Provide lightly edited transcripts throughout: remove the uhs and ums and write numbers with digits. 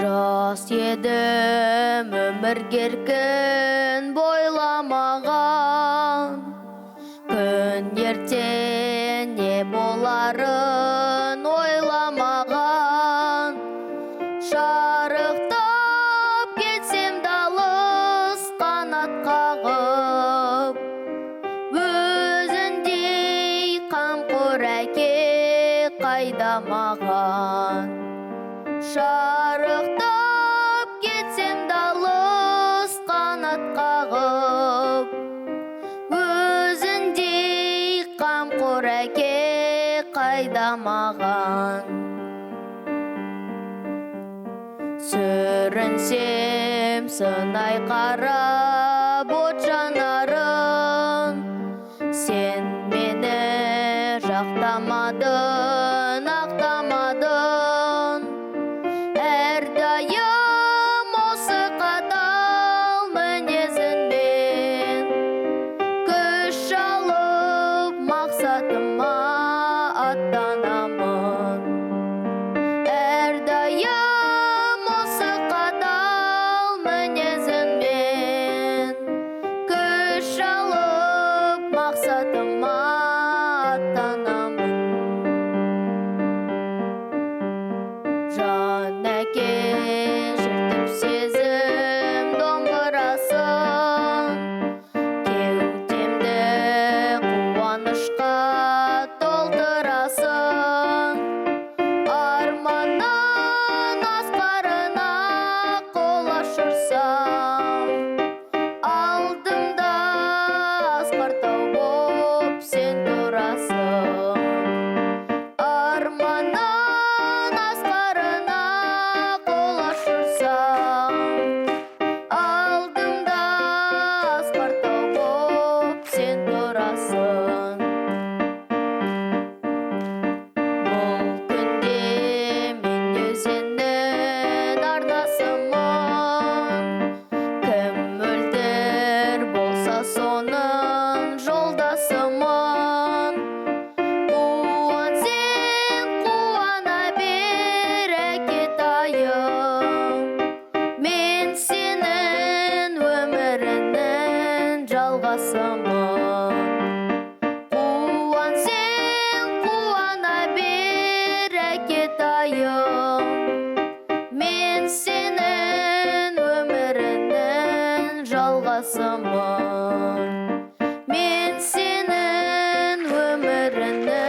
Жас едім өмір еркін бойламаған, күн ертең не боларын ойламаған. Шарықтап кетсем де алыс қанат қағып, өзіндей қамқор әке қайда маған. Шарықтап кетсем де алыс қанат қағып, өзіндей қамқор әке қайда маған. Сүрінсем сынай қарап от жанарын, сен мені жақтамадың, ақтамадың. Әрдайым осы қатал мінезіңмен күш алып мақсатыма аттанамын. Әрдайым осы қатал мінезіңмен күш алып мақсатыма аттанамын. Жан әке жыртып сезім домбырасын, кеудемді қуанышқа толтырасың. Арманның асқарына қол ашырсам, алдымда асқар тау боп сен тұрасың. Арманның асқарына қол ашырсам, алдымда асқар тау боп сен тұрасың. Бұл күнде мен өзеннің арнасымын, кім өлтір болса соның жолдасымын. Қуан сен, қуана бер әкетайым, мен сенің өміріңнің жалғасымын. Қуан сен, қуана бер әкетайым, мен сенің өміріңнің жалғасымын. Мен сенің өміріңнің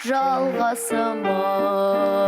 жалғасымын.